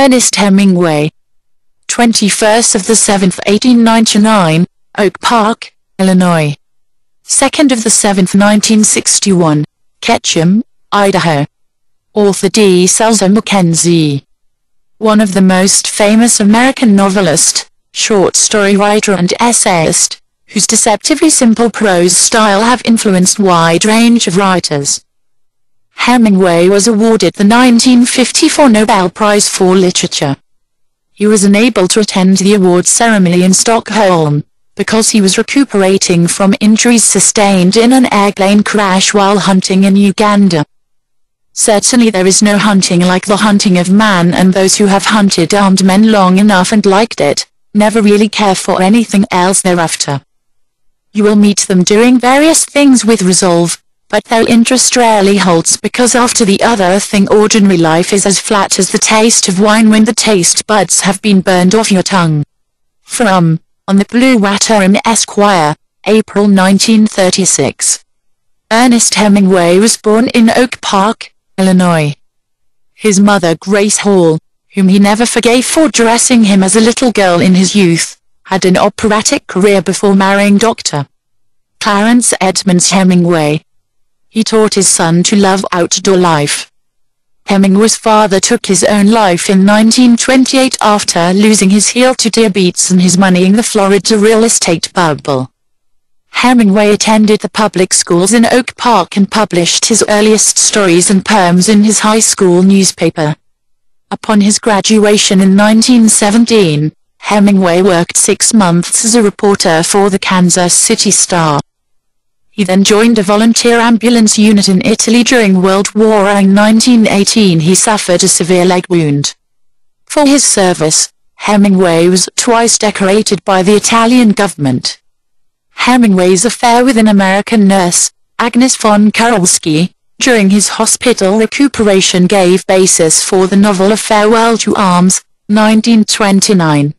Ernest Hemingway. 21st of the 7th, 1899, Oak Park, Illinois. 2nd of the 7th, 1961, Ketchum, Idaho. Author D. Selzer-McKenzie. One of the most famous American novelist, short story writer and essayist, whose deceptively simple prose style have influenced a wide range of writers. Hemingway was awarded the 1954 Nobel Prize for Literature. He was unable to attend the awards ceremony in Stockholm, because he was recuperating from injuries sustained in an airplane crash while hunting in Uganda. Certainly there is no hunting like the hunting of man, and those who have hunted armed men long enough and liked it, never really care for anything else thereafter. You will meet them doing various things with resolve, but their interest rarely holds, because after the other thing ordinary life is as flat as the taste of wine when the taste buds have been burned off your tongue. From On the Blue Water in Esquire, April 1936. Ernest Hemingway was born in Oak Park, Illinois. His mother, Grace Hall, whom he never forgave for dressing him as a little girl in his youth, had an operatic career before marrying Dr. Clarence Edmonds Hemingway. He taught his son to love outdoor life. Hemingway's father took his own life in 1928 after losing his heel to diabetes and his money in the Florida real estate bubble. Hemingway attended the public schools in Oak Park and published his earliest stories and poems in his high school newspaper. Upon his graduation in 1917, Hemingway worked 6 months as a reporter for the Kansas City Star. He then joined a volunteer ambulance unit in Italy during World War I. In 1918 he suffered a severe leg wound. For his service, Hemingway was twice decorated by the Italian government. Hemingway's affair with an American nurse, Agnes von Karolski, during his hospital recuperation gave basis for the novel A Farewell to Arms, 1929.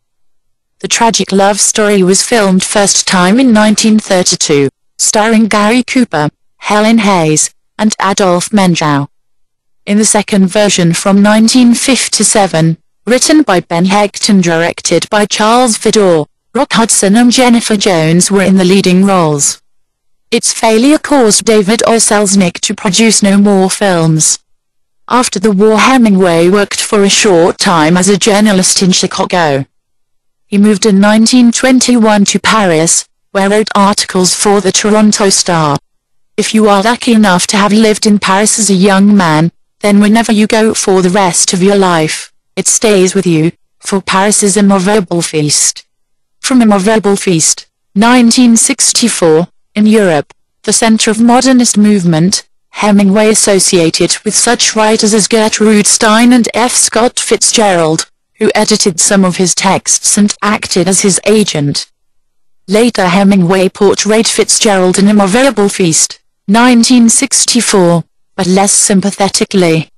The tragic love story was filmed first time in 1932. Starring Gary Cooper, Helen Hayes, and Adolph Menjau. In the second version from 1957, written by Ben Hecht and directed by Charles Vidor, Rock Hudson and Jennifer Jones were in the leading roles. Its failure caused David O. Selznick to produce no more films. After the war, Hemingway worked for a short time as a journalist in Chicago. He moved in 1921 to Paris, where wrote articles for the Toronto Star. If you are lucky enough to have lived in Paris as a young man, then whenever you go for the rest of your life, it stays with you, for Paris is a memorable feast. From A Memorable Feast, 1964, in Europe, the center of modernist movement, Hemingway associated with such writers as Gertrude Stein and F. Scott Fitzgerald, who edited some of his texts and acted as his agent. Later Hemingway portrayed Fitzgerald in A Memorable Feast, 1964, but less sympathetically.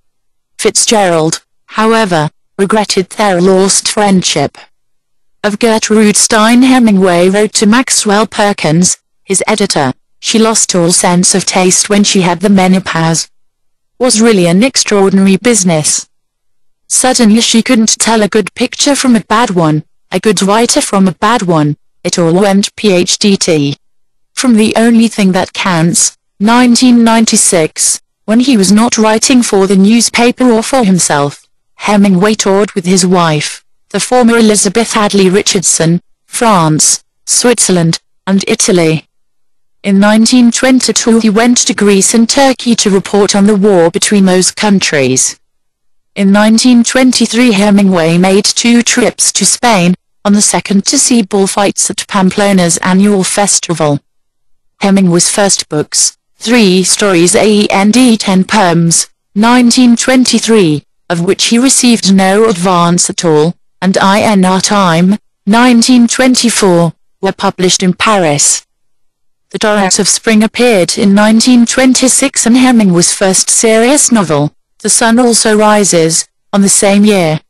Fitzgerald, however, regretted their lost friendship. Of Gertrude Stein, Hemingway wrote to Maxwell Perkins, his editor, "She lost all sense of taste when she had the menopause. Was really an extraordinary business. Suddenly she couldn't tell a good picture from a bad one, a good writer from a bad one. It all went PhDT. From The Only Thing That Counts, 1996, when he was not writing for the newspaper or for himself, Hemingway toured with his wife, the former Elizabeth Hadley Richardson, France, Switzerland, and Italy. In 1922 he went to Greece and Turkey to report on the war between those countries. In 1923 Hemingway made 2 trips to Spain, on the second to see bullfights at Pamplona's annual festival. Hemingway's first books, 3 stories and 10 poems, 1923, of which he received no advance at all, and In Our Time, 1924, were published in Paris. The Torrents of Spring appeared in 1926, and Hemingway's first serious novel, The Sun Also Rises, on the same year.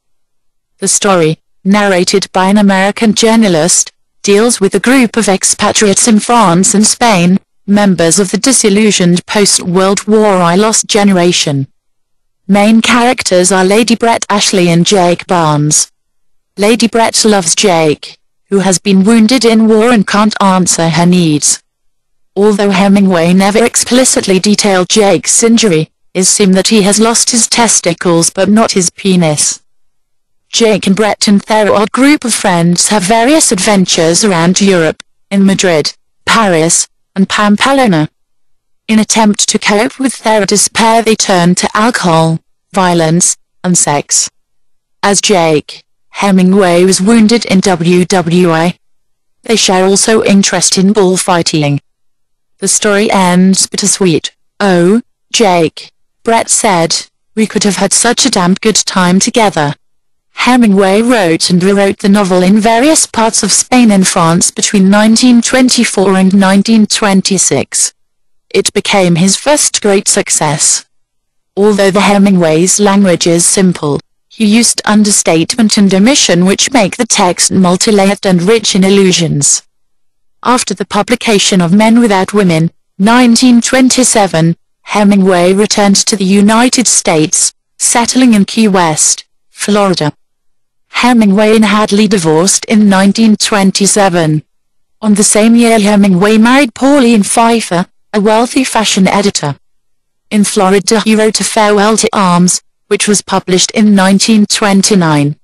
The story, narrated by an American journalist, deals with a group of expatriates in France and Spain, members of the disillusioned post-World War I lost generation. Main characters are Lady Brett Ashley and Jake Barnes. Lady Brett loves Jake, who has been wounded in war and can't answer her needs. Although Hemingway never explicitly detailed Jake's injury, it seems that he has lost his testicles but not his penis. Jake and Brett and their odd group of friends have various adventures around Europe, in Madrid, Paris, and Pamplona. In attempt to cope with their despair, they turn to alcohol, violence, and sex. As Jake, Hemingway was wounded in WWA. They share also interest in bullfighting. The story ends bittersweet. "Oh, Jake," Brett said, "we could have had such a damn good time together." Hemingway wrote and rewrote the novel in various parts of Spain and France between 1924 and 1926. It became his first great success. Although the Hemingway's language is simple, he used understatement and omission which make the text multi-layered and rich in allusions. After the publication of Men Without Women, 1927, Hemingway returned to the United States, settling in Key West, Florida. Hemingway and Hadley divorced in 1927. On the same year, Hemingway married Pauline Pfeiffer, a wealthy fashion editor. In Florida he wrote A Farewell to Arms, which was published in 1929.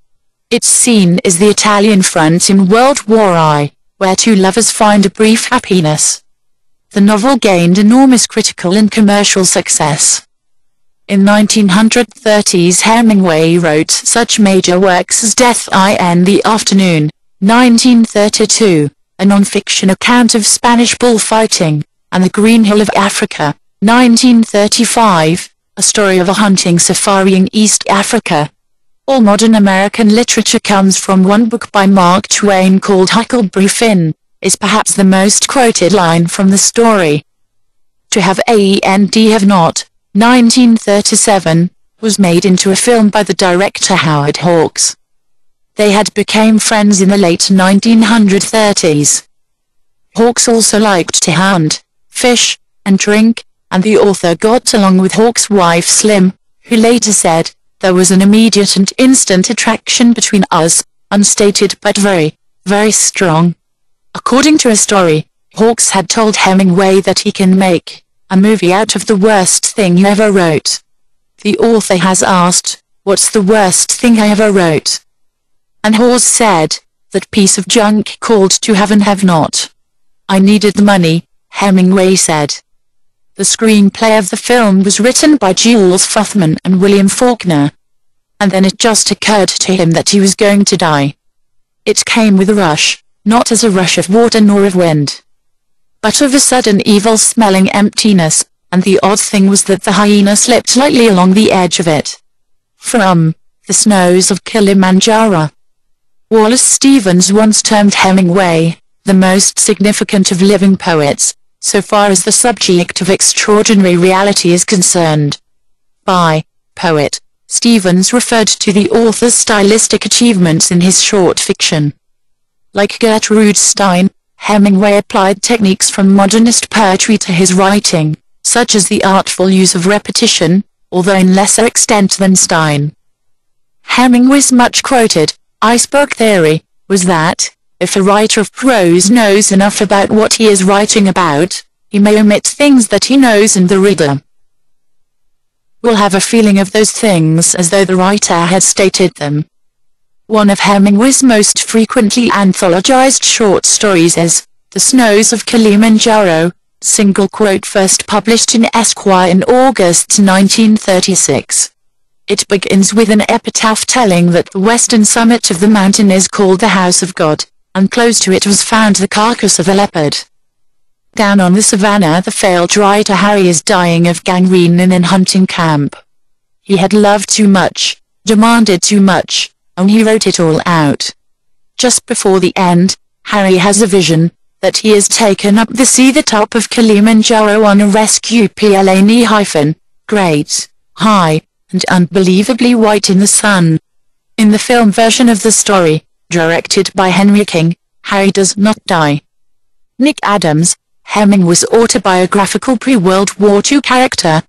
Its scene is the Italian front in World War I, where two lovers find a brief happiness. The novel gained enormous critical and commercial success. In 1930s Hemingway wrote such major works as Death in the Afternoon, 1932, a non-fiction account of Spanish bullfighting, and The Green Hill of Africa, 1935, a story of a hunting safari in East Africa. All modern American literature comes from one book by Mark Twain called Huckleberry Finn, is perhaps the most quoted line from the story. To Have and Have Not, 1937, was made into a film by the director Howard Hawks. They had become friends in the late 1930s. Hawks also liked to hunt, fish, and drink, and the author got along with Hawks' wife Slim, who later said, "There was an immediate and instant attraction between us, unstated but very, very strong." According to a story, Hawks had told Hemingway that he can make a movie out of the worst thing you ever wrote. The author has asked, "What's the worst thing I ever wrote?" And Hawks said, "That piece of junk called To Have and Have Not. I needed the money," Hemingway said. The screenplay of the film was written by Jules Futhman and William Faulkner. And then it just occurred to him that he was going to die. It came with a rush, not as a rush of water nor of wind, but of a sudden evil-smelling emptiness, and the odd thing was that the hyena slipped lightly along the edge of it. From The Snows of Kilimanjaro. Wallace Stevens once termed Hemingway the most significant of living poets, so far as the subject of extraordinary reality is concerned. By poet, Stevens referred to the author's stylistic achievements in his short fiction. Like Gertrude Stein, Hemingway applied techniques from modernist poetry to his writing, such as the artful use of repetition, although in lesser extent than Stein. Hemingway's much-quoted iceberg theory was that, if a writer of prose knows enough about what he is writing about, he may omit things that he knows and the reader will have a feeling of those things as though the writer had stated them. One of Hemingway's most frequently anthologized short stories is The Snows of Kilimanjaro, single quote first published in Esquire in August 1936. It begins with an epitaph telling that the western summit of the mountain is called the House of God, and close to it was found the carcass of a leopard. Down on the savannah the failed writer Harry is dying of gangrene in an hunting camp. He had loved too much, demanded too much, and he wrote it all out. Just before the end, Harry has a vision, that he is taken up the top of Kilimanjaro on a rescue plane, great, high, and unbelievably white in the sun. In the film version of the story, directed by Henry King, Harry does not die. Nick Adams, Hemingway's autobiographical pre-World War II character,